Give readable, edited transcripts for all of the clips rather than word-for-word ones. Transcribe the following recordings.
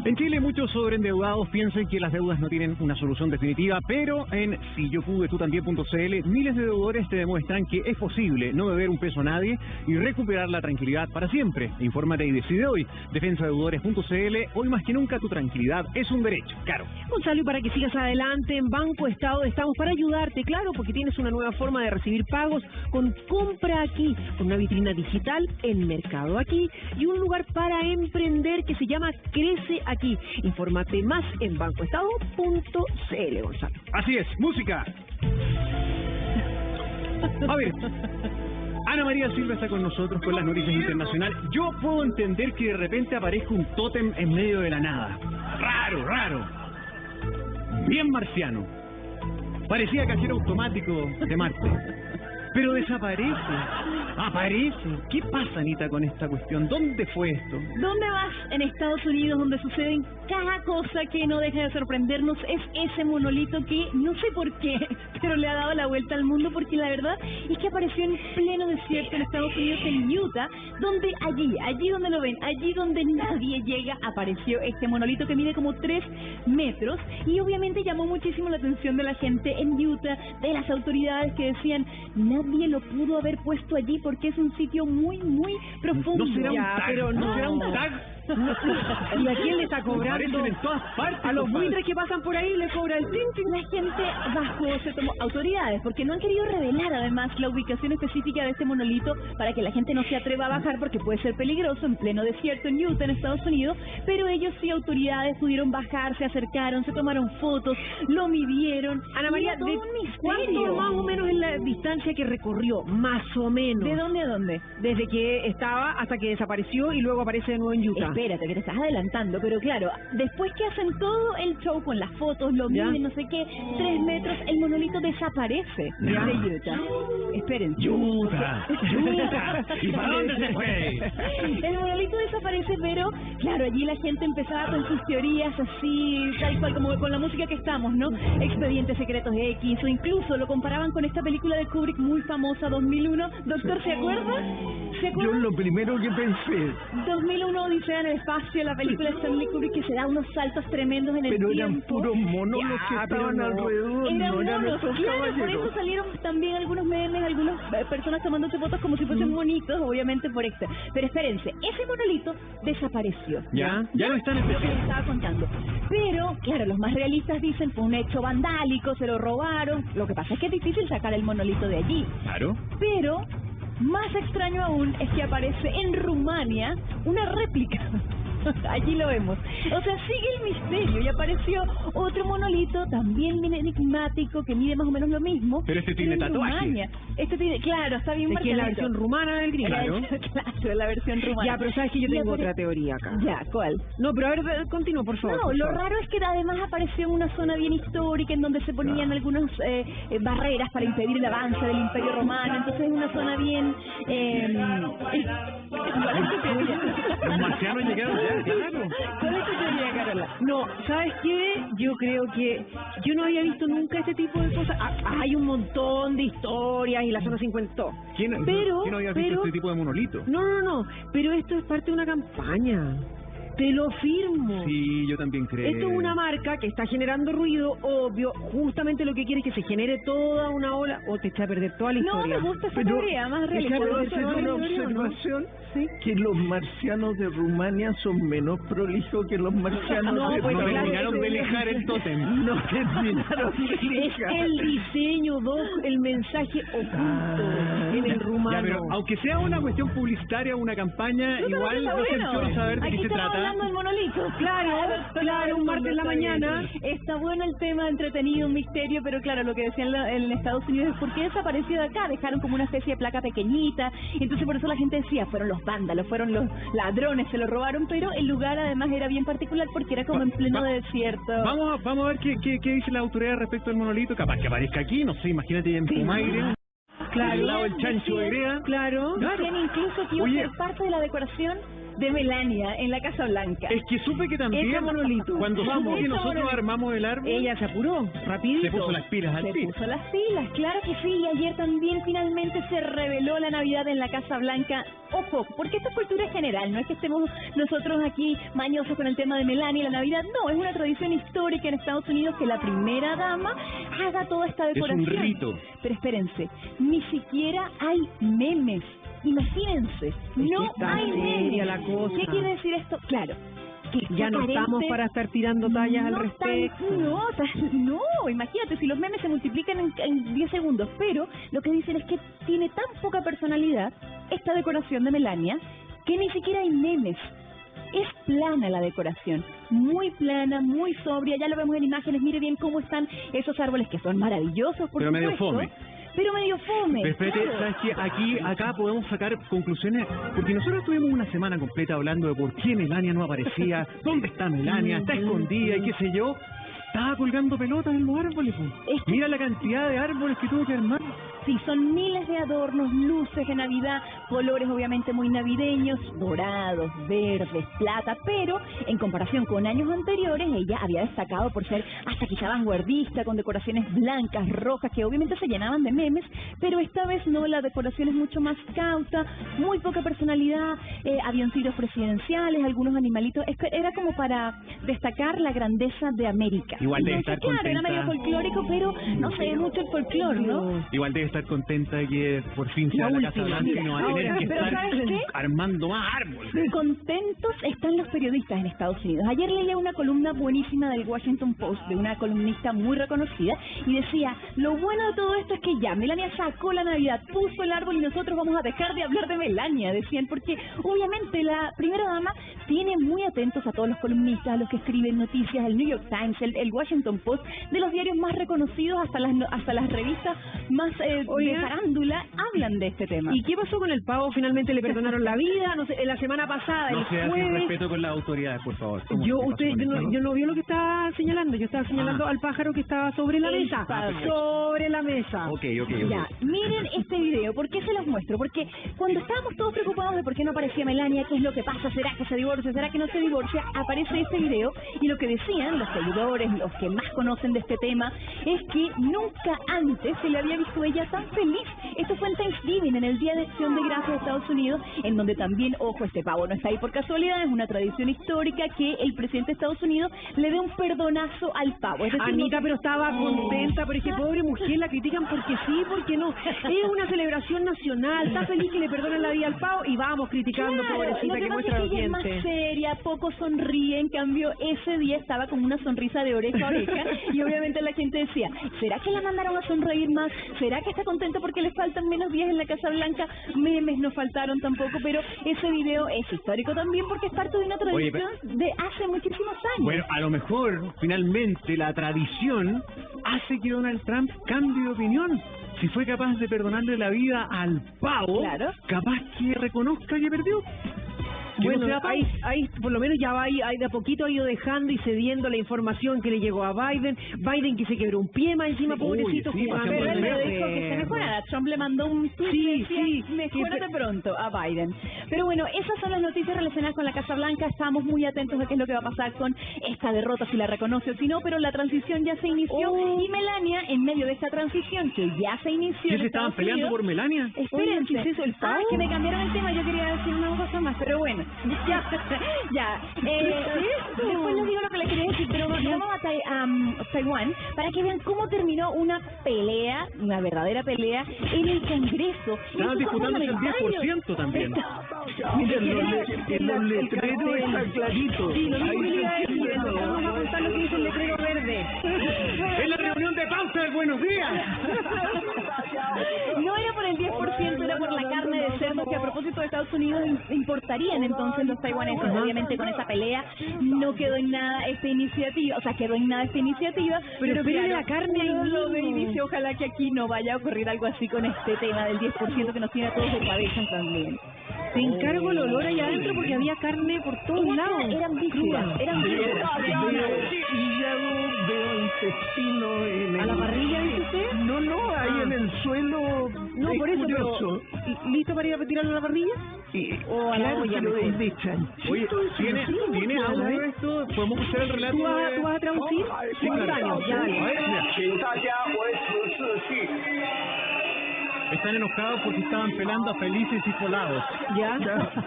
En Chile muchos sobreendeudados piensan que las deudas no tienen una solución definitiva, pero en siyopudetutambién.cl miles de deudores te demuestran que es posible no deber un peso a nadie y recuperar la tranquilidad para siempre. Infórmate y decide hoy. Defensadeudores.cl, hoy más que nunca tu tranquilidad es un derecho. Claro. Gonzalo, y para que sigas adelante, en Banco Estado estamos para ayudarte, claro, porque tienes una nueva forma de recibir pagos con Compra Aquí, con una vitrina digital, el mercado aquí y un lugar para emprender que se llama Crece Aquí. Infórmate más en bancoestado.cl, Gonzalo. Así es, música. A ver, Ana María Silva está con nosotros con las noticias internacionales. Yo puedo entender que de repente aparezca un tótem en medio de la nada. Raro, raro. Bien marciano. Parecía cajero automático de Marte. Pero desaparece, aparece. ¿Qué pasa, Anita, con esta cuestión? ¿Dónde fue esto? ¿Dónde vas? En Estados Unidos, donde suceden cada cosa que no deja de sorprendernos. Es ese monolito que, no sé por qué, pero le ha dado la vuelta al mundo, porque la verdad es que apareció en pleno desierto en Estados Unidos, en Utah, donde allí donde lo ven, allí donde nadie llega, apareció este monolito que mide como 3 metros, y obviamente llamó muchísimo la atención de la gente en Utah, de las autoridades que decían, nadie lo pudo haber puesto allí porque es un sitio muy, muy profundo. No será un tag, pero no será un tag. ¿Y a quién le está cobrando? Aparecen en todas partes. A los buitres que pasan por ahí le cobra el tinting. La gente bajó, se tomó autoridades, porque no han querido revelar además la ubicación específica de este monolito para que la gente no se atreva a bajar porque puede ser peligroso en pleno desierto en Utah, en Estados Unidos, pero ellos sí, autoridades, pudieron bajar, se acercaron, se tomaron fotos, lo midieron. Ana María, todo un ¿cuánto misterio. más o menos es la distancia que recorrió? Más o menos. ¿De dónde a dónde? Desde que estaba hasta que desapareció y luego aparece de nuevo en Utah. Espérate, que te estás adelantando, pero claro, después que hacen todo el show con las fotos, lo miden, no sé qué, 3 metros, el monolito desaparece de Utah. Espérense. Utah. ¿Y para dónde se fue? El monolito desaparece, pero claro, allí la gente empezaba con sus teorías así, tal cual, como con la música que estamos, ¿no? Expedientes Secretos X, o incluso lo comparaban con esta película de Kubrick muy famosa, 2001. Doctor, ¿se acuerda? ¿Se acuerda? Yo lo primero que pensé... 2001, Odisea en el espacio, la película de Stanley Kubrick, que se da unos saltos tremendos en el Pero tiempo. eran puros monos los que estaban alrededor, Eran no eran monos, estos claro, por caballeros. eso salieron también algunos memes, algunas personas tomándose fotos como si fuesen monitos, obviamente por extra. Pero espérense, ese monolito desapareció. Ya no están en Lo que les estaba contando. Pero, claro, los más realistas dicen fue un hecho vandálico, se lo robaron. Lo que pasa es que es difícil sacar el monolito de allí. Claro. Pero, más extraño aún, es que aparece en Rumania una réplica. Allí lo vemos. O sea, sigue el misterio y apareció otro monolito también enigmático que mide más o menos lo mismo. Pero este tiene en tatuaje. Rumania. Este tiene, claro, está bien Es que es la marcadito. versión rumana del gringo. Claro. Claro, la versión rumana. Ya, pero sabes que yo Y tengo apare- otra teoría acá. Ya, ¿cuál? No, pero a ver, continúa, por favor. No, por lo favor. raro es que además apareció en una zona bien histórica en donde se ponían algunas barreras para impedir el avance del Imperio Romano. Entonces es una zona bien... Los marcianos llegaron ya, claro. ¿Cuál es tu teoría, Carola? No, ¿sabes qué? Yo creo que yo no había visto nunca este tipo de cosas. Hay un montón de historias y la zona 50. ¿Quién no había visto este tipo de monolito? No, pero esto es parte de una campaña. Te lo firmo. Sí, yo también creo. Esto es una marca que está generando ruido, obvio. Justamente lo que quiere es que se genere toda una ola o te echa a perder toda la No, historia. me gusta esa Pero, teoría, más realista. ¿puedo ¿Te hacer gusta una la teoría o no? observación? Sí. Que los marcianos de Rumania son menos prolijos que los marcianos No, de pues, No claro, terminaron ese- de lijar el tótem. No terminaron de Es lijar. el diseño, Doc, el mensaje oculto en el rumano. Ya, pero aunque sea una cuestión publicitaria o una campaña, No, igual está no se bueno. quiero saber de Aquí qué se estamos trata. hablando del monolito. Claro, un martes en la mañana. Está bueno el tema, entretenido, un misterio, pero claro, lo que decían en Estados Unidos es ¿por qué desapareció de acá? Dejaron como una especie de placa pequeñita, entonces por eso la gente decía, fueron los vándalos, fueron los ladrones, se lo robaron, pero el lugar además era bien particular porque era como en pleno desierto. Vamos a ver qué dice la autoridad respecto al monolito. Capaz que aparezca aquí, no sé, imagínate en Pumaire. Claro. Al lado del chancho de Grea. Claro. Decían incluso que iba a Oye. ser parte de la decoración de Melania en la Casa Blanca. Es que supe que también, Ese monolito. cuando supo que Ese nosotros monolito. armamos el árbol, Ella se apuró, rapidito. se puso las pilas al Se tiro. puso las pilas, claro que sí, y ayer también finalmente se reveló la Navidad en la Casa Blanca. Ojo, porque esta es cultura general, no es que estemos nosotros aquí mañosos con el tema de Melania y la Navidad, no, es una tradición histórica en Estados Unidos que la primera dama haga toda esta Es un decoración. rito. Pero espérense, ni siquiera hay memes. Imagínense, no está hay seria memes. la cosa. ¿Qué quiere decir esto? Claro, que Ya está no estamos carente. para estar tirando tallas al No respecto. no, imagínate, si los memes se multiplican en 10 segundos, pero lo que dicen es que tiene tan poca personalidad esta decoración de Melania que ni siquiera hay memes. Es plana la decoración, muy plana, muy sobria, ya lo vemos en imágenes, mire bien cómo están esos árboles que son maravillosos, por Pero medio supuesto, fome. Pero medio fome. Pero espérate, claro. ¿sabes qué? Acá podemos sacar conclusiones, porque nosotros estuvimos una semana completa hablando de por qué Melania no aparecía, dónde está Melania, está escondida y qué sé yo. Estaba colgando pelotas en los árboles. Po. Es que- Mira la cantidad de árboles que tuvo que armar. Sí, son miles de adornos, luces de Navidad, colores obviamente muy navideños, dorados, verdes, plata, pero en comparación con años anteriores, ella había destacado por ser hasta quizá vanguardista, con decoraciones blancas, rojas, que obviamente se llenaban de memes, pero esta vez no, la decoración es mucho más cauta, muy poca personalidad, avioncitos presidenciales, algunos animalitos, era como para destacar la grandeza de América. Igual debe Entonces, estar claro, era contenta. medio folclórico, pero no sé mucho el folclore, ¿no? Igual debe estar contenta de que por fin sea la Casa Blanca y no va a tener Ahora, que pero estar ¿sabes qué? armando más árboles. Contentos están los periodistas en Estados Unidos. Ayer leía una columna buenísima del Washington Post de una columnista muy reconocida y decía, lo bueno de todo esto es que ya Melania sacó la Navidad, puso el árbol y nosotros vamos a dejar de hablar de Melania, decían, porque obviamente la primera dama tiene muy atentos a todos los columnistas, a los que escriben noticias, el New York Times, el Washington Post, de los diarios más reconocidos hasta las revistas más de farándula, hablan de este tema. ¿Y qué pasó con el pavo? ¿Finalmente le perdonaron la vida? No sé, la semana pasada, No el sea sin jueves... respeto con las autoridades, por favor. ¿Cómo Yo, se pasó usted, con el pavo? yo no vio lo que estaba señalando. Yo estaba señalando al pájaro que estaba sobre la El mesa. pavo. Sobre la mesa. Ok. Ya, miren este video. ¿Por qué se los muestro? Porque cuando estábamos todos preocupados de por qué no aparecía Melania, qué es lo que pasa, será que se divorcia, será que no se divorcia, aparece este video y lo que decían los seguidores, los que más conocen de este tema, es que nunca antes se le había visto ella tan feliz. Esto fue en Thanksgiving, en el Día de Acción de Gracias de Estados Unidos, en donde también, ojo, este pavo no está ahí por casualidad, es una tradición histórica que el presidente de Estados Unidos le dé un perdonazo al pavo. Es decir, Anita, no- pero estaba contenta, pero es que pobre mujer la critican porque sí, porque no. Es una celebración nacional, está feliz que le perdonen la vida al pavo y vamos criticando, Claro, pobrecita, lo que que muestra pasa los es que ella es dientes. más seria, poco sonríe, en cambio ese día estaba con una sonrisa de oreja a oreja y obviamente la gente decía, ¿será que la mandaron a sonreír más? ¿Será que está contenta porque le faltan menos días en la Casa Blanca? Memes no faltaron tampoco, pero ese video es histórico también porque es parte de una Oye, tradición de hace muchísimos años. Bueno, a lo mejor, finalmente, la tradición hace que Donald Trump cambie de opinión. Si fue capaz de perdonarle la vida al pavo, Claro. capaz que reconozca que perdió. Que no Bueno, sea pavo. ahí por lo menos ya va ahí de a poquito ha ido dejando y cediendo la información que le llegó a Biden. Biden que se quebró un pie más encima, pobrecito, sí, jugando. Pero él Pero le dijo que se mejorara. Trump le mandó un tweet Sí, que decía, sí. mejórate pronto a Biden. Pero bueno, esas son las noticias relacionadas con la Casa Blanca. Estamos muy atentos a qué es lo que va a pasar con esta derrota, si la reconoce o si no, pero la transición ya se inició y Melania, en medio de esta transición que ya se inició ¿Qué en se estaban Estados peleando Unidos, por Melania? Espérense. Oye, ¿qué es eso, el pavo? Que me cambiaron el tema. Yo quería decir una cosa más, pero bueno, ya, ya. Después les digo lo que les quería decir, pero vamos a Taiwán para que vean cómo terminó una pelea, una verdadera pelea en el Congreso. Estaban Estos disputándose el parlamentarios. 10% también. Miren, en los letreros está clarito. Sí, lo mismo que le iba a Ahí se decir, entiende. vamos a contar lo que dice el letrero verde. Es la reunión de pauta del Buenos Días. No era por el 10%, era por la carne de cerdo que a propósito de Estados Unidos importarían entonces los taiwaneses. Obviamente con esa pelea no quedó en nada esta iniciativa, o sea, quedó en nada esta iniciativa. Pero espérenle la carne ahí uno lo ve y mismo. dice, ojalá que aquí no vaya a ocurrir algo así con este tema del 10% que nos tiene a todos de cabeza también. Te encargo el olor allá adentro porque había carne por todos lados. Eran vísceras, eran vísceras. Veo intestino en ¿A la el... parrilla, dice usted? No, ahí en el suelo No, es por eso, curioso. pero ¿listo para ir a retirarlo a la parrilla? Y, O a la claro, olla pero mejor. es de chanchito. Oye, eso ¿tiene no sé, audio esto? ¿Podemos escuchar el relato? ¿Tú vas a traducir? Sí, claro. Simultáneo, ya dale. A ver, mira. Están enojados porque estaban pelando a felices y colados. ¿Ya?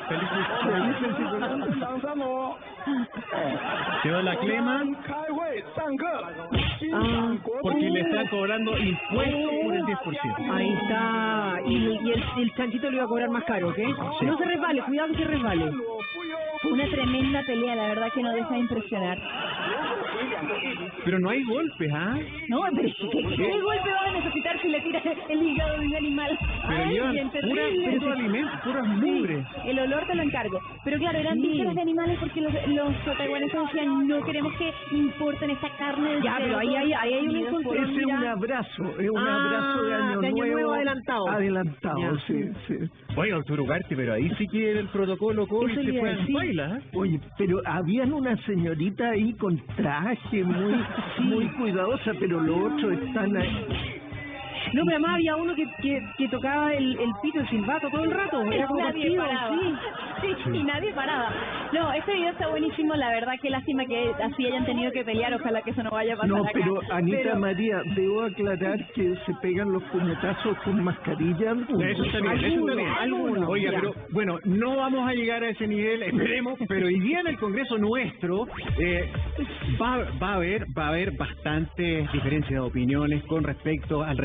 Felices y colados. Quedó la Clema porque le están cobrando impuestos por el 10%. Ahí está. Y el chanchito le iba a cobrar más caro, ¿ok? Sí. No se resbale, cuidado que se resbale. Una tremenda pelea, la verdad que no deja de impresionar. Pero no hay golpes, ¿ah? No, pero ¿qué golpe va a necesitar si le tira el hígado de un animal? Pero Ay, llevan bien terrible. puro alimento, puras mugres. El olor te lo encargo. Pero claro, eran Sí. vísceras de animales porque los taiwaneses decían no queremos que importen esta carne de Ya, pero ahí hay un Unidos por- incontrol. Ese es un abrazo, es un abrazo de Año Nuevo adelantado. adelantado, Ya. sí, sí. Oye, doctor Ugarte, pero ahí sí que el protocolo COVID Eso le se iba a fue al decir. baila, ¿eh? Oye, pero habían una señorita ahí con traje muy cuidadosa, pero los otros están ahí. No, pero además había uno que tocaba el pito, el silbato todo el rato. Era como Nadie partido, paraba. sí. Sí, y nadie paraba. No, este video está buenísimo, la verdad que lástima que así hayan tenido que pelear, ojalá que eso no vaya a pasar No, acá. pero Anita Pero- María, debo aclarar que se pegan los puñetazos con mascarilla. Eso está bien, eso está bien. Algunos, Oiga, ya. pero bueno, no vamos a llegar a ese nivel, esperemos, pero hoy día en el Congreso nuestro va a haber bastantes diferencias de opiniones con respecto al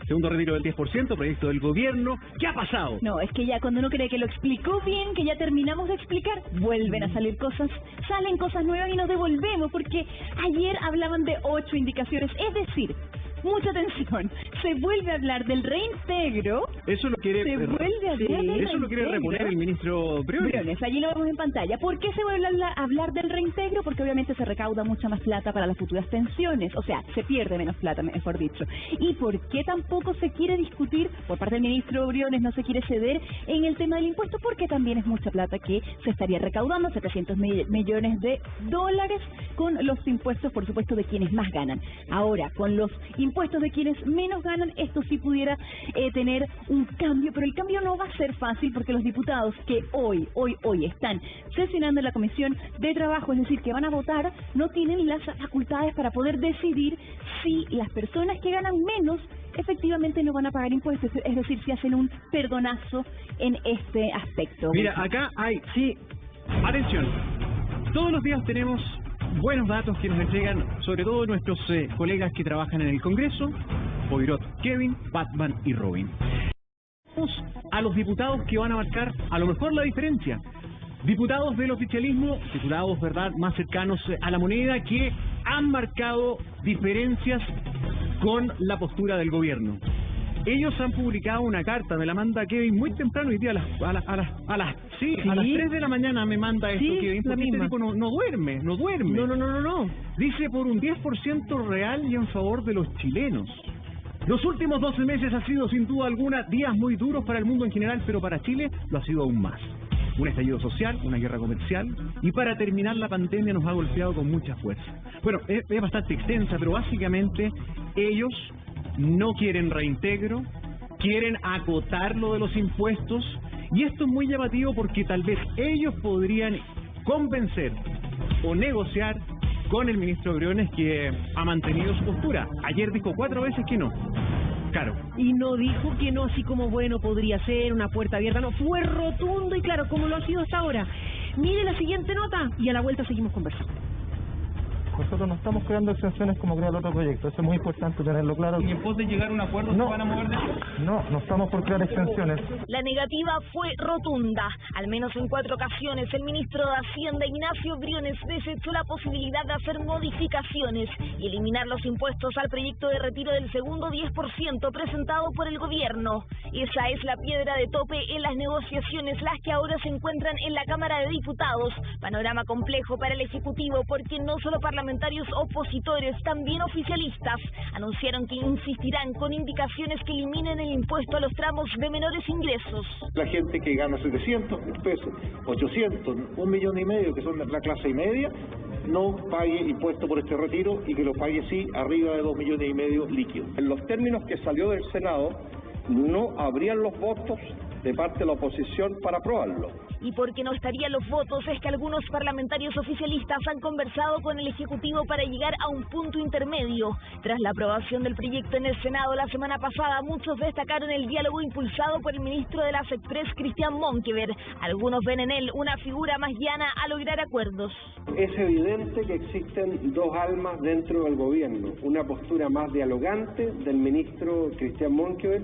segundo retiro del 10%, proyecto del gobierno. ¿Qué ha pasado? No, es que ya cuando uno cree que lo explicó bien, que ya terminamos de explicar, vuelven a salir cosas, salen cosas nuevas y nos devolvemos, porque ayer hablaban de 8 indicaciones, es decir, mucha atención, se vuelve a hablar del reintegro, Eso lo quiere se vuelve a hablar del eso lo quiere reintegro. reponer el ministro Briones. Briones, allí lo vemos en pantalla. ¿Por qué se vuelve a hablar del reintegro? Porque obviamente se recauda mucha más plata para las futuras pensiones, o sea, se pierde menos plata, mejor dicho. ¿Y por qué tampoco se quiere discutir, por parte del ministro Briones, no se quiere ceder en el tema del impuesto? Porque también es mucha plata que se estaría recaudando, 700 millones de dólares, con los impuestos, por supuesto, de quienes más ganan. Ahora, con los impuestos de quienes menos ganan, esto sí pudiera tener un cambio, pero el cambio no va a ser fácil porque los diputados que hoy están sesionando en la Comisión de Trabajo, es decir, que van a votar, no tienen las facultades para poder decidir si las personas que ganan menos efectivamente no van a pagar impuestos, es decir, si hacen un perdonazo en este aspecto. Mira, acá hay, atención, todos los días tenemos buenos datos que nos entregan, sobre todo nuestros colegas que trabajan en el Congreso, Poirot, Kevin, Batman y Robin. Vamos a los diputados que van a marcar a lo mejor la diferencia. Diputados del oficialismo, diputados, ¿verdad?, más cercanos a la moneda, que han marcado diferencias con la postura del gobierno. Ellos han publicado una carta, me la manda Kevin muy temprano hoy día a las 3 de la mañana me manda esto, Sí, Kevin, la porque este misma. tipo no duerme. No. Dice por un 10% real y en favor de los chilenos. Los últimos 12 meses ha sido sin duda alguna días muy duros para el mundo en general, pero para Chile lo ha sido aún más. Un estallido social, una guerra comercial, y para terminar la pandemia nos ha golpeado con mucha fuerza. Bueno, es bastante extensa, pero básicamente ellos no quieren reintegro, quieren acotar lo de los impuestos, y esto es muy llamativo porque tal vez ellos podrían convencer o negociar con el ministro Briones, que ha mantenido su postura. Ayer dijo 4 veces que no. Claro. Y no dijo que no, así como bueno, podría ser una puerta abierta, no, fue rotundo y claro, como lo ha sido hasta ahora. Mire la siguiente nota y a la vuelta seguimos conversando. Nosotros no estamos creando exenciones como crea el otro proyecto, eso es muy importante tenerlo claro. ¿Y en pos de llegar a un acuerdo No. se van a mover de eso? No estamos por crear exenciones. La negativa fue rotunda. Al menos en 4 ocasiones, el ministro de Hacienda, Ignacio Briones, desechó la posibilidad de hacer modificaciones y eliminar los impuestos al proyecto de retiro del segundo 10% presentado por el gobierno. Esa es la piedra de tope en las negociaciones, las que ahora se encuentran en la Cámara de Diputados. Panorama complejo para el Ejecutivo porque no solo parlamentarios opositores, también oficialistas, anunciaron que insistirán con indicaciones que eliminen el impuesto a los tramos de menores ingresos. La gente que gana 700.000 pesos, 800, 1,5 millones, que son la clase media, no pague impuesto por este retiro y que lo pague sí arriba de 2,5 millones líquidos. En los términos que salió del Senado, no habrían los votos de parte de la oposición para aprobarlo. Y porque no estarían los votos es que algunos parlamentarios oficialistas han conversado con el Ejecutivo para llegar a un punto intermedio. Tras la aprobación del proyecto en el Senado la semana pasada, muchos destacaron el diálogo impulsado por el ministro de las Express, Cristian Monkever. Algunos ven en él una figura más llana a lograr acuerdos. Es evidente que existen dos almas dentro del gobierno, una postura más dialogante del ministro Cristian Monkever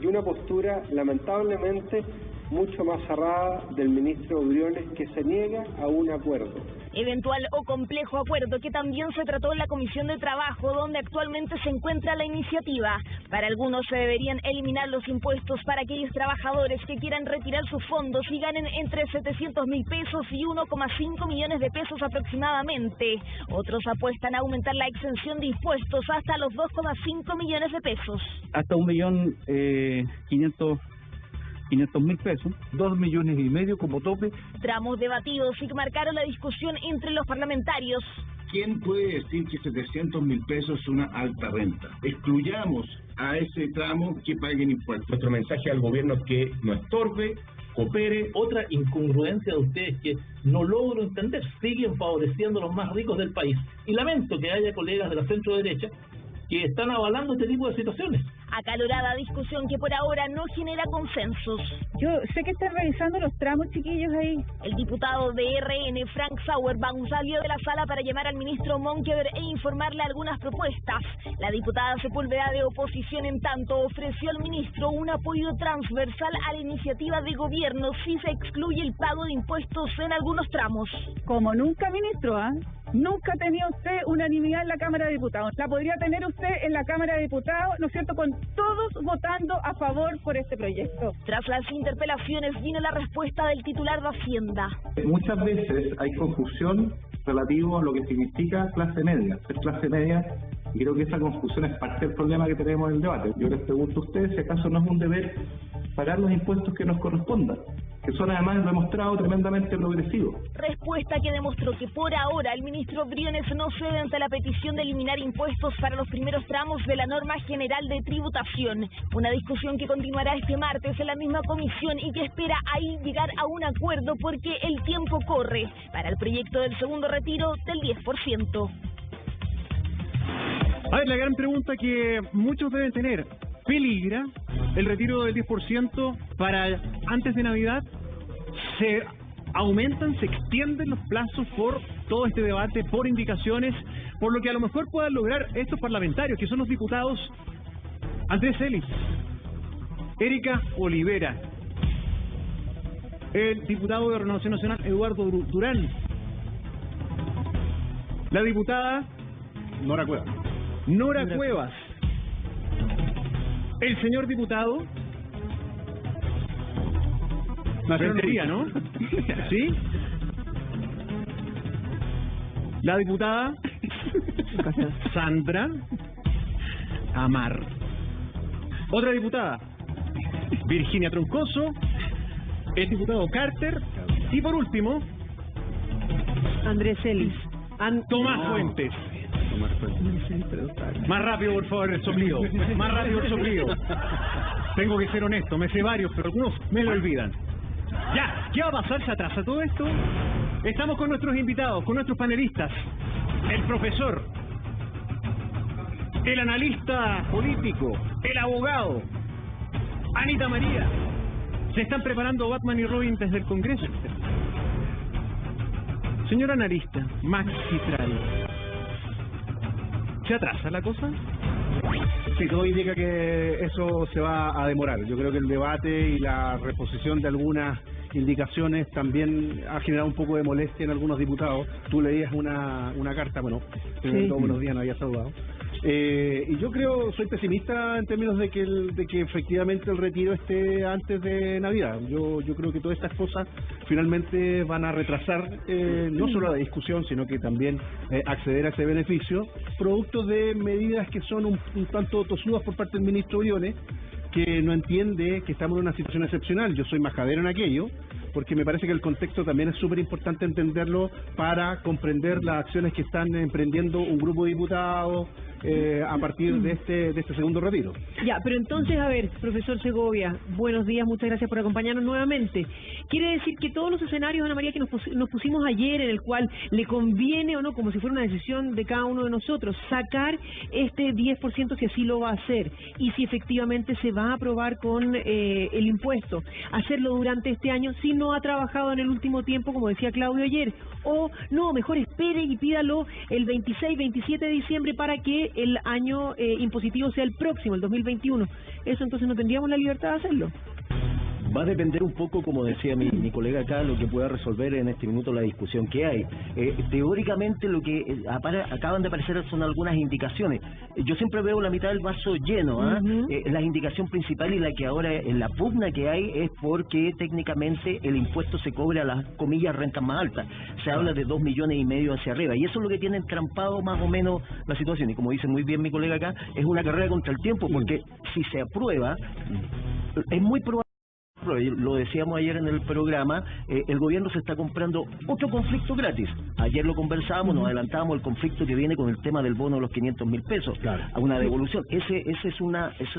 y una postura lamentablemente mucho más cerrada del ministro Briones, que se niega a un acuerdo. Eventual o complejo acuerdo que también se trató en la Comisión de Trabajo, donde actualmente se encuentra la iniciativa. Para algunos se deberían eliminar los impuestos para aquellos trabajadores que quieran retirar sus fondos y ganen entre 700.000 pesos y 1,5 millones de pesos aproximadamente. Otros apuestan a aumentar la exención de impuestos hasta los 2,5 millones de pesos. Hasta 1.500.000 pesos, 2,5 millones como tope. Tramos debatidos y que marcaron la discusión entre los parlamentarios. ¿Quién puede decir que 700.000 pesos es una alta renta? Excluyamos a ese tramo que paguen impuestos. Nuestro mensaje al gobierno es que no estorbe, coopere. Otra incongruencia de ustedes que no logro entender, siguen favoreciendo a los más ricos del país. Y lamento que haya colegas de la centro derecha que están avalando este tipo de situaciones. Acalorada discusión que por ahora no genera consensos. Yo sé que están revisando los tramos, chiquillos, ahí. El diputado de RN, Frank Sauerbaum, salió de la sala para llamar al ministro Monkever e informarle algunas propuestas. La diputada Sepúlveda, de oposición, en tanto, ofreció al ministro un apoyo transversal a la iniciativa de gobierno si se excluye el pago de impuestos en algunos tramos. Como nunca, ministro, ¿ah? Nunca tenía usted unanimidad en la Cámara de Diputados. La podría tener usted en la Cámara de Diputados, ¿no es cierto?, con todos votando a favor por este proyecto. Tras las interpelaciones vino la respuesta del titular de Hacienda. Muchas veces hay confusión relativo a lo que significa clase media. Ser clase media, y creo que esa confusión es parte del problema que tenemos en el debate. Yo les pregunto a ustedes si acaso no es un deber pagar los impuestos que nos correspondan, que son además demostrados tremendamente progresivos. Respuesta que demostró que por ahora el ministro Briones no cede ante la petición de eliminar impuestos para los primeros tramos de la norma general de tributación. Una discusión que continuará este martes en la misma comisión y que espera ahí llegar a un acuerdo porque el tiempo corre para el proyecto del segundo retiro del 10%. A ver, la gran pregunta que muchos deben tener: ¿peligra el retiro del 10% para antes de Navidad? ¿Se aumentan, se extienden los plazos por todo este debate, por indicaciones, por lo que a lo mejor puedan lograr estos parlamentarios, que son los diputados Andrés Celis, Erika Olivera, el diputado de Renovación Nacional Eduardo Durán, la diputada Nora Cuevas, el señor diputado Rentería, ¿no? ¿Sí? La diputada Sandra Amar. Otra diputada, Virginia Troncoso, el diputado Carter y por último Andrés Celis. Tomás Fuentes. Más rápido, por favor, el soplido. Más rápido el soplido. Tengo que ser honesto, me sé varios, pero algunos me lo olvidan. Ya, ¿qué va a pasar? ¿Se atrasa todo esto? Estamos con nuestros invitados, con nuestros panelistas. El profesor, el analista político, el abogado, Anita María. Se están preparando Batman y Robin desde el Congreso. Señor analista, Max Citral, ¿se atrasa la cosa? Sí, todo indica que eso se va a demorar. Yo creo que el debate y la reposición de algunas indicaciones también ha generado un poco de molestia en algunos diputados. Tú leías una carta, bueno, sí. Todos buenos días, no había saludado. Y yo creo, soy pesimista en términos de que efectivamente el retiro esté antes de Navidad. Yo creo que todas estas cosas finalmente van a retrasar no solo la discusión, sino que también acceder a ese beneficio, producto de medidas que son un tanto tosudas por parte del ministro Briones, que no entiende que estamos en una situación excepcional. Yo soy majadero en aquello, porque me parece que el contexto también es súper importante entenderlo para comprender las acciones que están emprendiendo un grupo de diputados a partir de este segundo retiro. Ya, pero entonces, a ver, profesor Segovia, buenos días, muchas gracias por acompañarnos nuevamente. ¿Quiere decir que todos los escenarios, Ana María, que nos pusimos ayer, en el cual le conviene o no, como si fuera una decisión de cada uno de nosotros, sacar este 10% si así lo va a hacer, y si efectivamente se va a aprobar con el impuesto, hacerlo durante este año si no ha trabajado en el último tiempo, como decía Claudio ayer, o no, mejor espere y pídalo el 26, 27 de diciembre para que el año impositivo sea el próximo, el 2021. Eso entonces no tendríamos la libertad de hacerlo. Va a depender un poco, como decía mi colega acá, lo que pueda resolver en este minuto la discusión que hay. Teóricamente lo que acaban de aparecer son algunas indicaciones. Yo siempre veo la mitad del vaso lleno. La indicación principal y la que ahora en la pugna que hay es porque técnicamente el impuesto se cobre a las comillas rentas más altas. Se habla de 2,5 millones hacia arriba, y eso es lo que tiene entrampado más o menos la situación. Y como dice muy bien mi colega acá, es una carrera contra el tiempo, porque si se aprueba, es muy probable, lo decíamos ayer en el programa, el gobierno se está comprando otro conflicto gratis. Ayer lo conversábamos, nos adelantábamos el conflicto que viene con el tema del bono de los 500.000 pesos, a una devolución. Esa es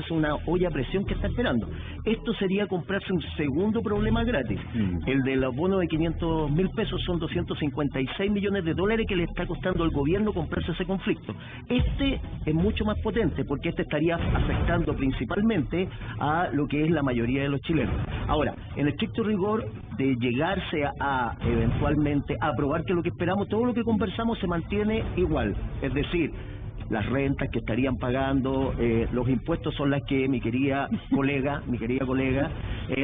una olla a presión que está esperando. Esto sería comprarse un segundo problema gratis. El de los bonos de 500.000 pesos son 256 millones de dólares que le está costando al gobierno comprarse ese conflicto. Este es mucho más potente, porque este estaría afectando principalmente a lo que es la mayoría de los chilenos. Ahora, en estricto rigor de llegarse a eventualmente a aprobar que lo que esperamos, todo lo que conversamos se mantiene igual. Es decir, las rentas que estarían pagando, los impuestos son las que mi querida colega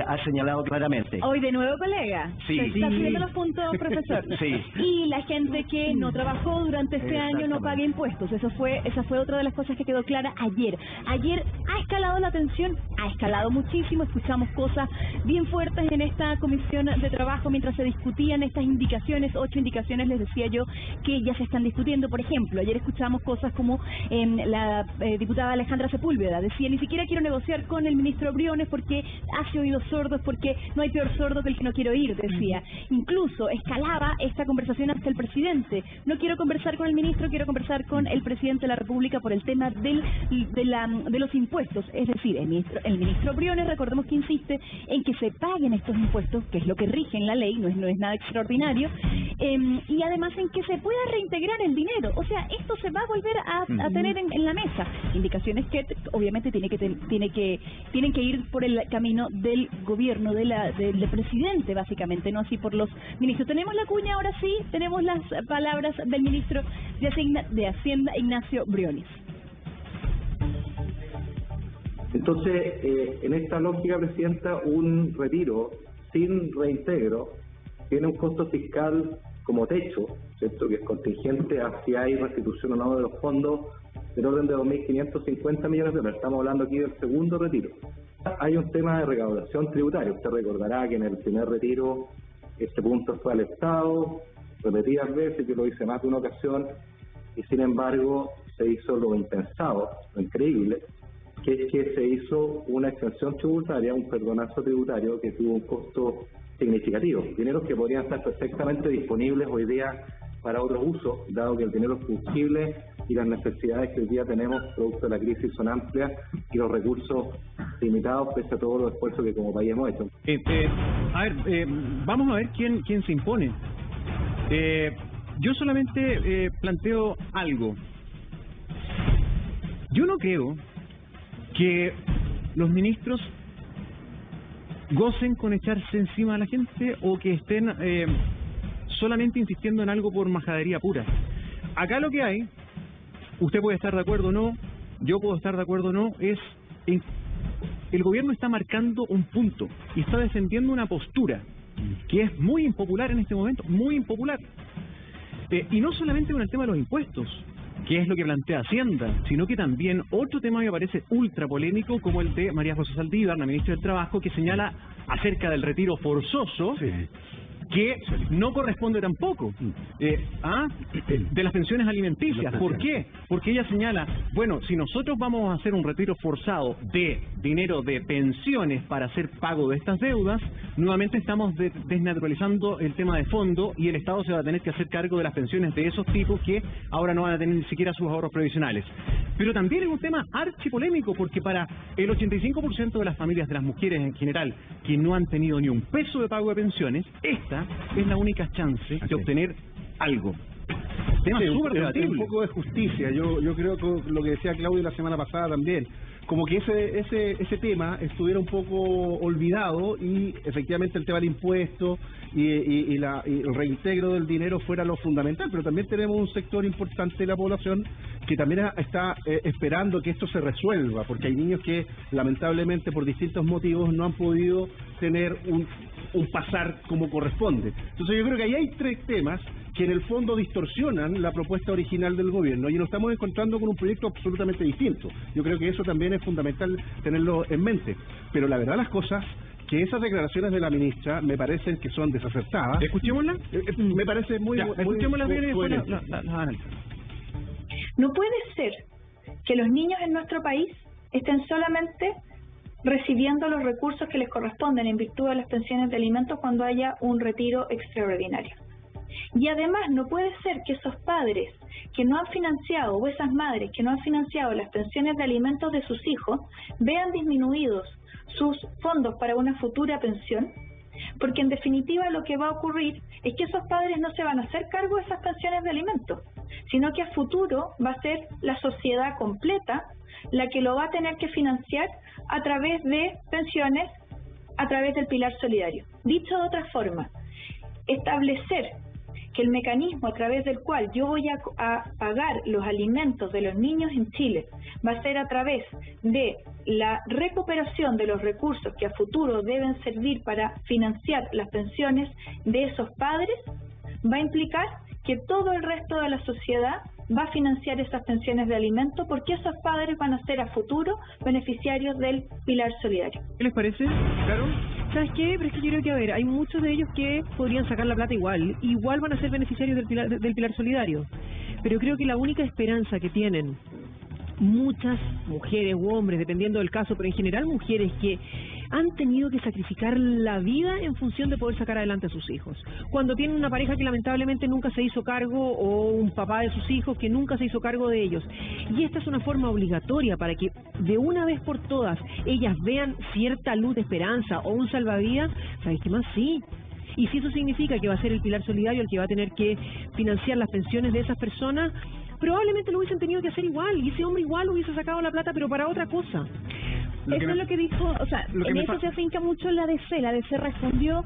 ha señalado claramente. Hoy de nuevo, colega. Sí. Está haciendo los puntos, profesor. Sí. Y la gente que no trabajó durante este año no paga impuestos. Esa fue otra de las cosas que quedó clara ayer. Ayer ha escalado la tensión, ha escalado muchísimo. Escuchamos cosas bien fuertes en esta comisión de trabajo mientras se discutían estas indicaciones. 8 indicaciones, les decía yo, que ya se están discutiendo. Por ejemplo, ayer escuchamos cosas como la diputada Alejandra Sepúlveda decía: ni siquiera quiero negociar con el ministro Briones porque hace oídos sordos, porque no hay peor sordo que el que no quiere oír, decía. Incluso escalaba esta conversación hasta el presidente: no quiero conversar con el ministro, quiero conversar con el presidente de la República por el tema de los impuestos. Es decir, el ministro Briones, recordemos que insiste en que se paguen estos impuestos, que es lo que rige en la ley, no es nada extraordinario, y además en que se pueda reintegrar el dinero. O sea, esto se va a volver a tener en la mesa. Indicaciones que obviamente tienen que ir por el camino del gobierno, del presidente, básicamente, no así por los ministros. Tenemos la cuña, ahora sí, tenemos las palabras del ministro de Hacienda, Ignacio Briones. Entonces, en esta lógica, Presidenta, un retiro sin reintegro tiene un costo fiscal como techo, ¿cierto?, que es contingente a si hay restitución o no de los fondos del orden de 2.550 millones de dólares. Estamos hablando aquí del segundo retiro. Hay un tema de recaudación tributaria. Usted recordará que en el primer retiro este punto fue al Estado repetidas veces, yo lo hice más de una ocasión, y sin embargo se hizo lo impensado, lo increíble, que es que se hizo una exención tributaria, un perdonazo tributario que tuvo un costo significativo, dineros que podrían estar perfectamente disponibles hoy día para otros usos, dado que el dinero es fungible y las necesidades que hoy día tenemos producto de la crisis son amplias y los recursos limitados pese a todos los esfuerzos que como país hemos hecho. Vamos a ver quién se impone. Yo solamente planteo algo. Yo no creo que los ministros gocen con echarse encima a la gente o que estén solamente insistiendo en algo por majadería pura. Acá lo que hay, usted puede estar de acuerdo o no, yo puedo estar de acuerdo o no, es el gobierno está marcando un punto y está defendiendo una postura que es muy impopular en este momento, muy impopular. Y no solamente con el tema de los impuestos, que es lo que plantea Hacienda, sino que también otro tema me parece ultra polémico, como el de María José Saldívar, la ministra del Trabajo, que señala acerca del retiro forzoso, que no corresponde tampoco, de las pensiones alimenticias. ¿Por qué? Porque ella señala, bueno, si nosotros vamos a hacer un retiro forzado de dinero de pensiones para hacer pago de estas deudas, nuevamente estamos desnaturalizando el tema de fondo y el Estado se va a tener que hacer cargo de las pensiones de esos tipos que ahora no van a tener ni siquiera sus ahorros previsionales. Pero también es un tema archipolémico, porque para el 85% de las familias, de las mujeres en general, que no han tenido ni un peso de pago de pensiones, esta es la única chance de obtener algo. Tema súper debatible. Un poco de justicia. Yo creo que lo que decía Claudio la semana pasada también, como que ese tema estuviera un poco olvidado y efectivamente el tema del impuesto y el reintegro del dinero fuera lo fundamental, pero también tenemos un sector importante de la población que también está esperando que esto se resuelva, porque hay niños que lamentablemente por distintos motivos no han podido tener un pasar como corresponde. Entonces yo creo que ahí hay tres temas que en el fondo distorsionan la propuesta original del gobierno y nos estamos encontrando con un proyecto absolutamente distinto. Yo creo que eso también es fundamental tenerlo en mente. Pero la verdad las cosas, que esas declaraciones de la ministra me parecen que son desacertadas. ¿Escuchémosla? Me parece muy... Escuchémosla bien y después No puede ser que los niños en nuestro país estén solamente recibiendo los recursos que les corresponden en virtud de las pensiones de alimentos cuando haya un retiro extraordinario. Y además no puede ser que esos padres que no han financiado, o esas madres que no han financiado las pensiones de alimentos de sus hijos, vean disminuidos sus fondos para una futura pensión, porque en definitiva lo que va a ocurrir es que esos padres no se van a hacer cargo de esas pensiones de alimentos, sino que a futuro va a ser la sociedad completa la que lo va a tener que financiar a través de pensiones, a través del pilar solidario. Dicho de otra forma, establecer que el mecanismo a través del cual yo voy a pagar los alimentos de los niños en Chile va a ser a través de la recuperación de los recursos que a futuro deben servir para financiar las pensiones de esos padres, va a implicar que todo el resto de la sociedad va a financiar esas pensiones de alimento, porque esos padres van a ser a futuro beneficiarios del pilar solidario. ¿Qué les parece? Claro. ¿Sabes qué? Pero es que yo creo que, a ver, hay muchos de ellos que podrían sacar la plata igual van a ser beneficiarios del pilar solidario. Pero creo que la única esperanza que tienen muchas mujeres u hombres, dependiendo del caso, pero en general mujeres que han tenido que sacrificar la vida en función de poder sacar adelante a sus hijos. Cuando tienen una pareja que lamentablemente nunca se hizo cargo, o un papá de sus hijos que nunca se hizo cargo de ellos. Y esta es una forma obligatoria para que de una vez por todas ellas vean cierta luz de esperanza o un salvavidas. ¿Sabes qué más? Sí. Y si eso significa que va a ser el pilar solidario el que va a tener que financiar las pensiones de esas personas, probablemente lo hubiesen tenido que hacer igual, y ese hombre igual hubiese sacado la plata, pero para otra cosa. Eso es lo que dijo, o sea, en eso se afinca mucho la DC. La DC respondió,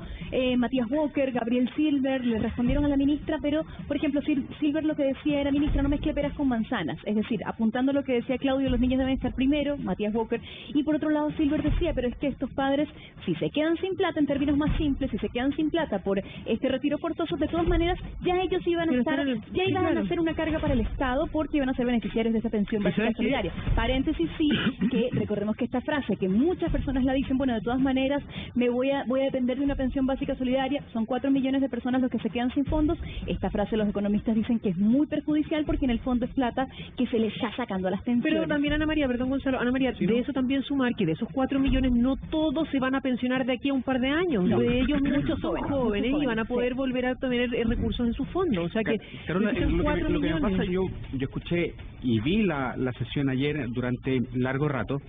Matías Walker, Gabriel Silver, le respondieron a la ministra, pero, por ejemplo, Silver lo que decía era: ministra, no mezcle peras con manzanas. Es decir, apuntando a lo que decía Claudio, los niños deben estar primero, Matías Walker, y por otro lado Silver decía, pero es que estos padres, si se quedan sin plata, en términos más simples, si se quedan sin plata por este retiro forzoso, de todas maneras, ya ellos iban a estar, ya iban a hacer una carga para el Estado, porque iban a ser beneficiarios de esa pensión básica solidaria. Paréntesis, sí, que recordemos que esta frase, que muchas personas la dicen, bueno, de todas maneras me voy a depender de una pensión básica solidaria, son 4 millones de personas los que se quedan sin fondos. Esta frase los economistas dicen que es muy perjudicial, porque en el fondo es plata que se le está sacando a las pensiones. Pero también, Ana María, perdón Gonzalo, Ana María, ¿sí, no? De eso también sumar que de esos 4 millones no todos se van a pensionar de aquí a un par de años, no. De ellos muchos son jóvenes y van a poder volver a tener recursos en sus fondos, o sea que Carola, lo que me pasa, yo escuché y vi la sesión ayer durante largo rato,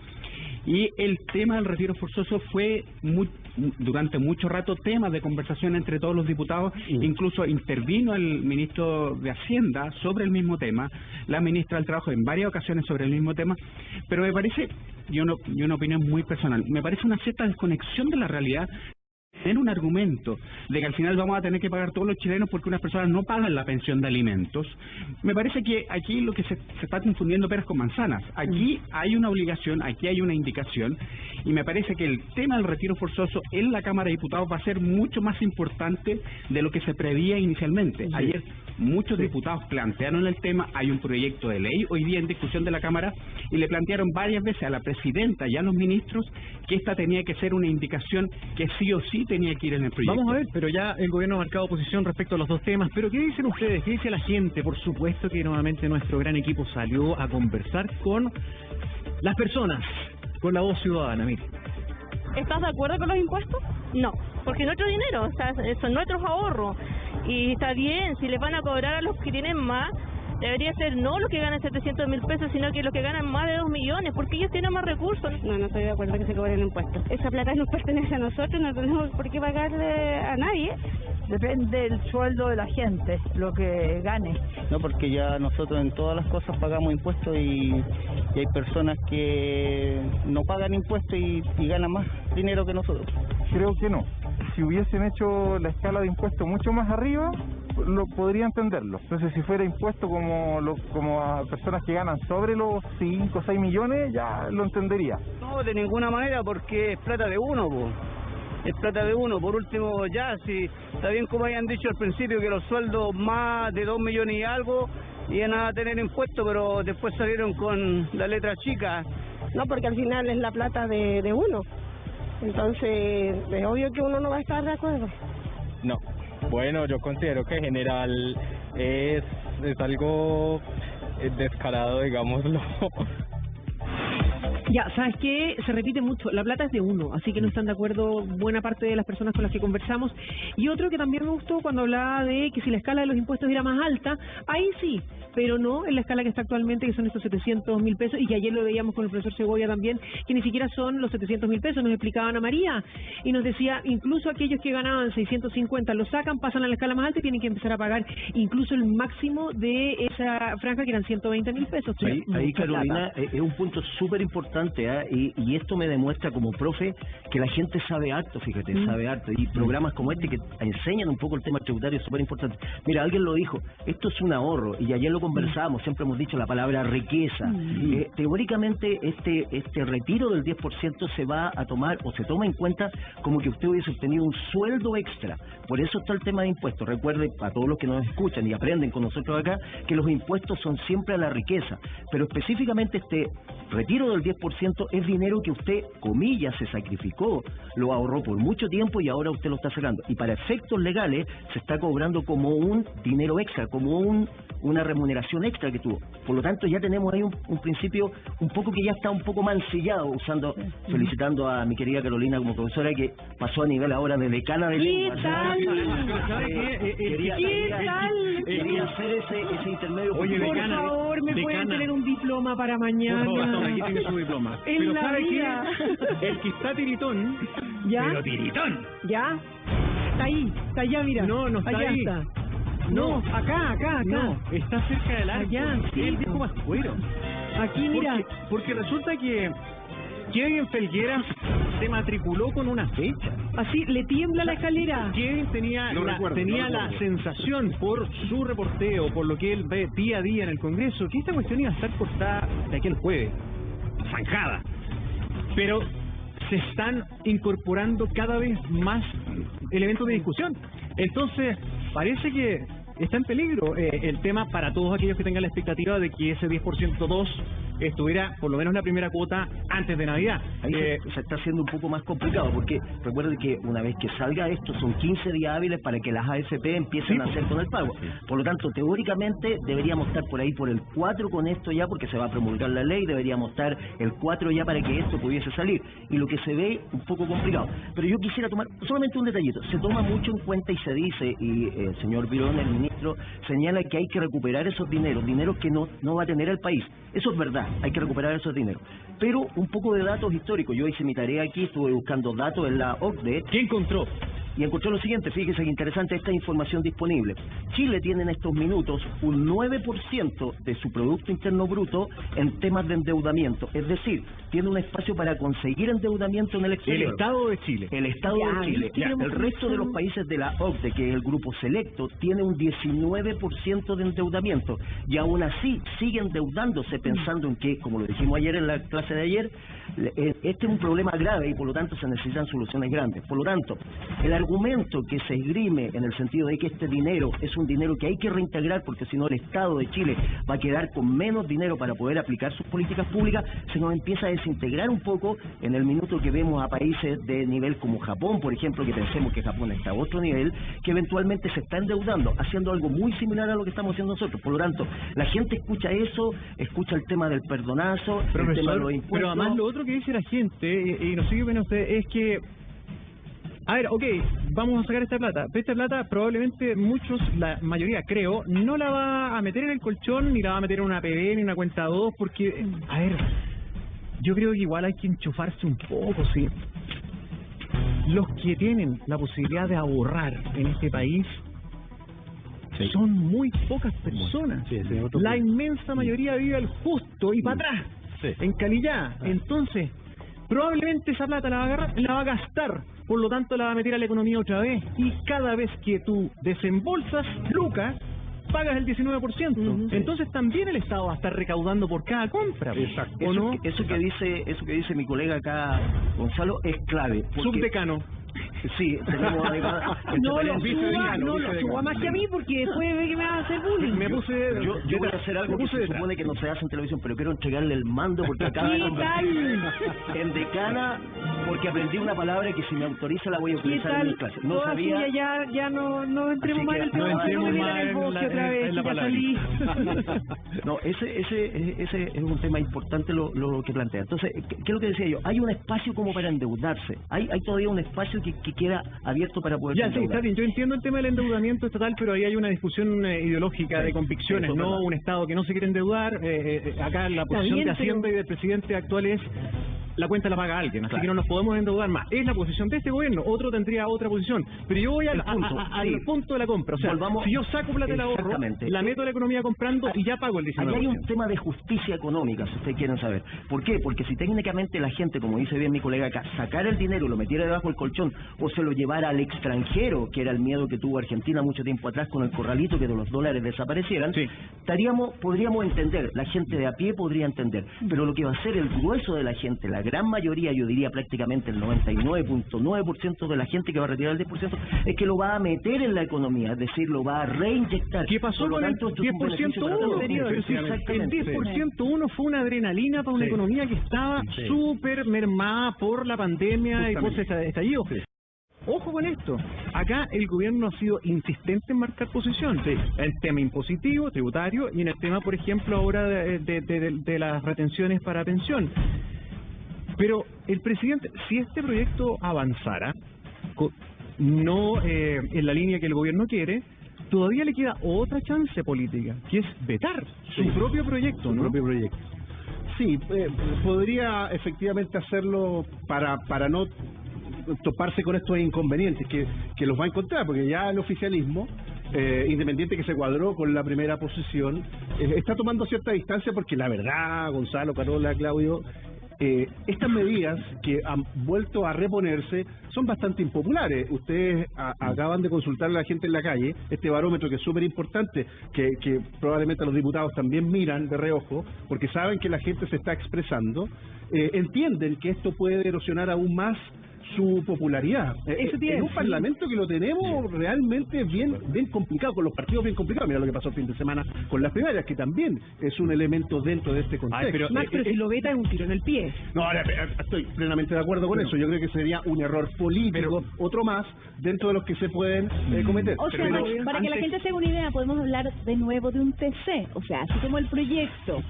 y el tema del retiro forzoso fue durante mucho rato tema de conversación entre todos los diputados. Incluso intervino el ministro de Hacienda sobre el mismo tema, la ministra del Trabajo en varias ocasiones sobre el mismo tema, pero me parece, y una opinión muy personal, me parece una cierta desconexión de la realidad tener un argumento de que al final vamos a tener que pagar todos los chilenos porque unas personas no pagan la pensión de alimentos. Me parece que aquí lo que se está confundiendo peras con manzanas. Aquí hay una obligación, aquí hay una indicación, y me parece que el tema del retiro forzoso en la Cámara de Diputados va a ser mucho más importante de lo que se preveía inicialmente. Ayer muchos diputados plantearon el tema, hay un proyecto de ley hoy día en discusión de la Cámara, y le plantearon varias veces a la presidenta y a los ministros que esta tenía que ser una indicación que sí o sí tenía que ir en el proyecto. Vamos a ver, pero ya el gobierno ha marcado posición respecto a los dos temas. Pero ¿qué dicen ustedes? ¿Qué dice la gente? Por supuesto que nuevamente nuestro gran equipo salió a conversar con las personas, con la voz ciudadana. Mire. ¿Estás de acuerdo con los impuestos? No, porque es nuestro dinero, o sea, son nuestros ahorros. Y está bien, si les van a cobrar a los que tienen más, debería ser no los que ganan 700.000 pesos, sino que los que ganan más de 2 millones, porque ellos tienen más recursos. No estoy de acuerdo que se cobren impuestos. Esa plata nos pertenece a nosotros, no tenemos por qué pagarle a nadie. Depende del sueldo de la gente, lo que gane. No, porque ya nosotros en todas las cosas pagamos impuestos y hay personas que no pagan impuestos y ganan más dinero que nosotros. Creo que no. Si hubiesen hecho la escala de impuestos mucho más arriba, lo podría entenderlo. Entonces, si fuera impuesto como a personas que ganan sobre los 5 o 6 millones, ya lo entendería. No, de ninguna manera, porque es plata de uno, po. Es plata de uno. Por último, ya, si está bien como hayan dicho al principio que los sueldos más de 2 millones y algo iban a tener impuestos, pero después salieron con la letra chica. No, porque al final es la plata de uno. Entonces, es obvio que uno no va a estar de acuerdo. No. Bueno, yo considero que en general es algo descarado, digámoslo. Ya, ¿sabes qué? Se repite mucho, la plata es de uno, así que no están de acuerdo buena parte de las personas con las que conversamos. Y otro que también me gustó cuando hablaba de que si la escala de los impuestos era más alta, ahí sí, pero no en la escala que está actualmente, que son estos 700.000 pesos, y que ayer lo veíamos con el profesor Segovia también, que ni siquiera son los 700.000 pesos, nos explicaba Ana María, y nos decía, incluso aquellos que ganaban 650 lo sacan, pasan a la escala más alta y tienen que empezar a pagar incluso el máximo de esa franja, que eran 120.000 pesos. Ahí Carolina, es un punto súper importante, y esto me demuestra como profe que la gente sabe harto, fíjate, sabe harto, y programas como este que enseñan un poco el tema tributario es súper importante. Mira, alguien lo dijo, esto es un ahorro, y ayer lo conversábamos, siempre hemos dicho la palabra riqueza. Teóricamente este retiro del 10% se va a tomar, o se toma en cuenta como que usted hubiese obtenido un sueldo extra. Por eso está el tema de impuestos. Recuerde, a todos los que nos escuchan y aprenden con nosotros acá, que los impuestos son siempre a la riqueza, pero específicamente este retiro del 10% es dinero que usted, comillas, se sacrificó, lo ahorró por mucho tiempo y ahora usted lo está sacando. Y para efectos legales se está cobrando como un dinero extra, como una remuneración extra que tuvo. Por lo tanto, ya tenemos ahí un principio un poco que ya está un poco mancillado, felicitando a mi querida Carolina como profesora, que pasó a nivel ahora de decana de lengua. Quería hacer ese intermedio. Oye, por favor, me pueden tener un diploma para mañana. Aquí tiene su diploma. Pero ¿sabe qué? El que está tiritón. ¿Ya? Pero tiritón. ¿Ya? Está ahí, está allá, mira. No está allá ahí. Está. No, acá. No, está cerca del arco. Allá, sí. Él dijo más cuero. Aquí, mira. Porque resulta que Kevin Felgueras se matriculó con una fecha. Así, le tiembla la escalera. Kevin tenía la sensación, por su reporteo, por lo que él ve día a día en el Congreso, que esta cuestión iba a estar cortada de aquel jueves. Zanjada. Pero se están incorporando cada vez más elementos de discusión. Entonces, parece que está en peligro el tema para todos aquellos que tengan la expectativa de que ese 10% 2 estuviera por lo menos la primera cuota antes de Navidad. Ahí se está haciendo un poco más complicado, porque recuerden que una vez que salga esto son 15 días hábiles para que las AFP empiecen a hacer con el pago. Por lo tanto, teóricamente deberíamos estar por ahí por el 4 con esto ya, porque se va a promulgar la ley, deberíamos estar el 4 ya para que esto pudiese salir, y lo que se ve un poco complicado. Pero yo quisiera tomar solamente un detallito. Se toma mucho en cuenta y se dice, y el señor Virón, el ministro, señala que hay que recuperar esos dineros que no va a tener el país. Eso es verdad, hay que recuperar esos dineros. Pero un poco de datos históricos. Yo hice mi tarea aquí, estuve buscando datos en la OCDE. ¿Qué encontró? Y encontró lo siguiente, fíjese que interesante esta información disponible. Chile tiene en estos minutos un 9% de su Producto Interno Bruto en temas de endeudamiento. Es decir, tiene un espacio para conseguir endeudamiento en el exterior. El Estado de Chile. El Estado de Chile. El resto de los países de la OCDE, que es el grupo selecto, tiene un 19% de endeudamiento. Y aún así sigue endeudándose pensando en que, como lo dijimos ayer en la clase de ayer, este es un problema grave y por lo tanto se necesitan soluciones grandes. Por lo tanto, el argumento que se esgrime en el sentido de que este dinero es un dinero que hay que reintegrar porque si no el Estado de Chile va a quedar con menos dinero para poder aplicar sus políticas públicas, se nos empieza a desintegrar un poco en el minuto que vemos a países de nivel como Japón, por ejemplo, que pensemos que Japón está a otro nivel, que eventualmente se está endeudando, haciendo algo muy similar a lo que estamos haciendo nosotros. Por lo tanto, la gente escucha eso, escucha el tema del perdonazo, el tema de los impuestos. Pero además lo otro que dice la gente, y no sé qué opinan ustedes, es que A ver, ok, vamos a sacar esta plata. Pero esta plata probablemente muchos, la mayoría creo, no la va a meter en el colchón, ni la va a meter en una PB, ni en una cuenta 2, porque, a ver, yo creo que igual hay que enchufarse un poco, sí. Los que tienen la posibilidad de ahorrar en este país son muy pocas personas. La inmensa mayoría vive al justo y para atrás, en calidad. Entonces, probablemente esa plata la va a agarrar, la va a gastar, por lo tanto la va a meter a la economía otra vez. Y cada vez que tú desembolsas lucas, pagas el 19%. Entonces también el Estado va a estar recaudando por cada compra. Exacto. ¿O no? Eso que dice mi colega acá, Gonzalo, es clave. Subdecano. Sí, tenemos además... No lo suba más que a mí porque después ve que me va a hacer bullying. Yo voy a hacer algo que se supone que no se hace en televisión, pero quiero entregarle el mando porque acá en decana, porque aprendí una palabra que si me autoriza la voy a utilizar en mi clase. No sabía... Ya no entremos más en el tema. No entremos más en la palabra. No, ese es un tema importante lo que plantea. Entonces, ¿qué es lo que decía yo? Hay un espacio como para endeudarse. Hay todavía un espacio que queda abierto para poder endeudar. Sí, está bien. Yo entiendo el tema del endeudamiento estatal, pero ahí hay una discusión ideológica de convicciones, no un Estado que no se quiere endeudar. Acá la posición de Hacienda y del presidente actual es la cuenta la paga alguien, así que no nos podemos endeudar más. Es la posición de este gobierno, otro tendría otra posición. Pero yo voy al punto de la compra. O sea, si yo saco plata del ahorro, la meto a la economía comprando y ya pago el 19%. Ahí hay un tema de justicia económica, si ustedes quieren saber. ¿Por qué? Porque si técnicamente la gente, como dice bien mi colega acá, sacara el dinero y lo metiera debajo del colchón o se lo llevara al extranjero, que era el miedo que tuvo Argentina mucho tiempo atrás con el corralito, que de los dólares desaparecieran, podríamos entender, la gente de a pie podría entender. Pero lo que va a ser el grueso de la gente, la gran mayoría, yo diría prácticamente el 99.9% de la gente que va a retirar el 10%, es que lo va a meter en la economía, es decir, lo va a reinyectar. ¿Qué pasó con el 10% 1? El 10% 1 fue una adrenalina para una economía que estaba súper mermada por la pandemia y por ese estallido. Ojo con esto, acá el gobierno ha sido insistente en marcar posición, en el tema impositivo, tributario y en el tema, por ejemplo, ahora de las retenciones para pensión. Pero el presidente, si este proyecto avanzara, no en la línea que el gobierno quiere, todavía le queda otra chance política, que es vetar su propio proyecto, ¿no? Sí, podría efectivamente hacerlo para no toparse con estos inconvenientes que los va a encontrar, porque ya el oficialismo, independiente que se cuadró con la primera posición, está tomando cierta distancia porque la verdad, Gonzalo, Carola, Claudio, estas medidas que han vuelto a reponerse son bastante impopulares. Ustedes acaban de consultar a la gente en la calle, este barómetro que es súper importante, que probablemente los diputados también miran de reojo, porque saben que la gente se está expresando, entienden que esto puede erosionar aún más su popularidad. En un parlamento que lo tenemos realmente bien complicado, con los partidos bien complicados. Mira lo que pasó el fin de semana con las primarias, que también es un elemento dentro de este contexto. Pero si lo veta es un tiro en el pie. No, estoy plenamente de acuerdo con eso. Yo creo que sería un error político, otro más, dentro de los que se pueden cometer. O sea, para que la gente se haga una idea, podemos hablar de nuevo de un TC. O sea, así como el proyecto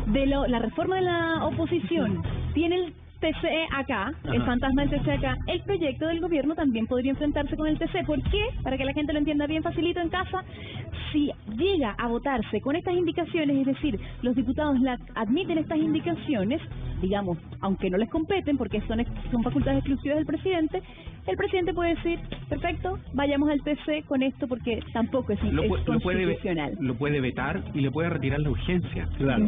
de la reforma de la oposición tiene el TCE acá, el fantasma del TCE acá, el proyecto del gobierno también podría enfrentarse con el TCE. ¿Por qué? Para que la gente lo entienda bien facilito en casa, si llega a votarse con estas indicaciones, es decir, los diputados admiten estas indicaciones, digamos, aunque no les competen, porque son facultades exclusivas del presidente, el presidente puede decir, perfecto, vayamos al TC con esto porque tampoco es constitucional. Lo puede vetar y le puede retirar la urgencia. Claro.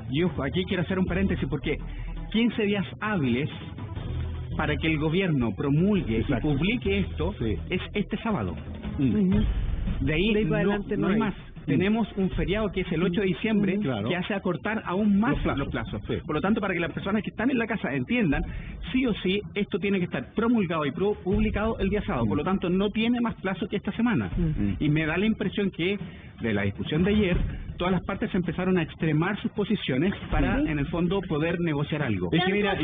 Y ojo, aquí quiero hacer un paréntesis porque 15 días hábiles para que el gobierno promulgue y publique esto es este sábado. De ahí no hay más. Tenemos un feriado que es el 8 de diciembre que hace acortar aún más los plazos. Por lo tanto, para que las personas que están en la casa entiendan, sí o sí, esto tiene que estar promulgado y publicado el día sábado. Por lo tanto, no tiene más plazo que esta semana. Y me da la impresión que de la discusión de ayer, todas las partes empezaron a extremar sus posiciones para, en el fondo, poder negociar algo. Es que mira,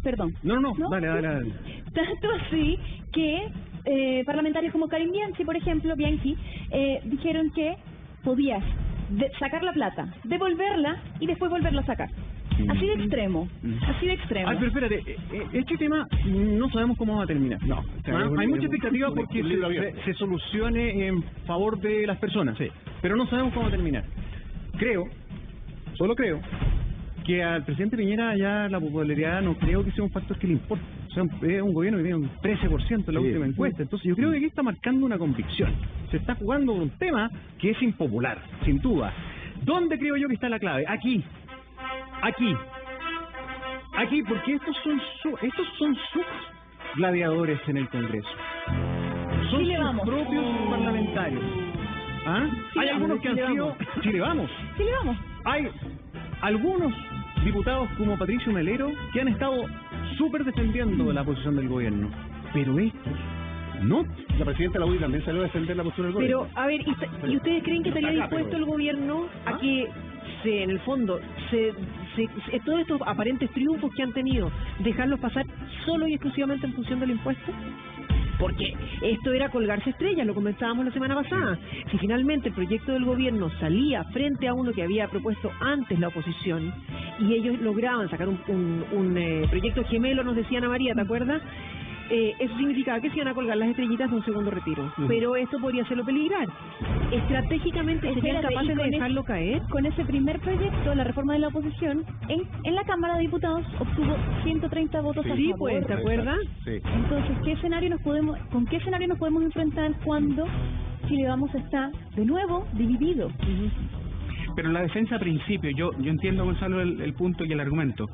perdón. No, dale. Tanto así que parlamentarios como Karim Bianchi, dijeron que podías sacar la plata, devolverla y después volverla a sacar. Así de extremo, así de extremo. Ay, pero espérate, este tema no sabemos cómo va a terminar. No. Hay mucha expectativa porque se solucione en favor de las personas, pero no sabemos cómo va a terminar. Solo creo, que al presidente Piñera ya la popularidad no creo que sea un factor que le importe. O sea, es un gobierno que tiene un 13% en la última encuesta. Entonces yo creo que aquí está marcando una convicción. Se está jugando con un tema que es impopular, sin duda. ¿Dónde creo yo que está la clave? Aquí, porque estos son sus gladiadores en el Congreso. Son sus propios parlamentarios. ¿Ah? Hay algunos que han sido... Chile vamos. Hay algunos diputados como Patricio Melero que han estado súper defendiendo la posición del gobierno, pero estos no. La presidenta de la UDI también salió a defender la postura del gobierno. Pero, a ver, ¿y ustedes creen que estaría dispuesto el gobierno a que en el fondo, todos estos aparentes triunfos que han tenido, dejarlos pasar solo y exclusivamente en función del impuesto? Porque esto era colgarse estrellas, lo comentábamos la semana pasada. Si finalmente el proyecto del gobierno salía frente a uno que había propuesto antes la oposición y ellos lograban sacar un proyecto gemelo, nos decía Ana María, ¿te acuerdas? Eso significaba que se iban a colgar las estrellitas de un segundo retiro. Pero esto podría hacerlo peligrar. Estratégicamente serían capaces de dejarlo caer. Con ese primer proyecto, la reforma de la oposición, en la Cámara de Diputados obtuvo 130 votos a favor. Sí, pues, ¿te acuerdas? Sí. Entonces, ¿con qué escenario nos podemos enfrentar cuando Chile Vamos está de nuevo dividido? Pero la defensa a principio, yo entiendo, Gonzalo, el punto y el argumento.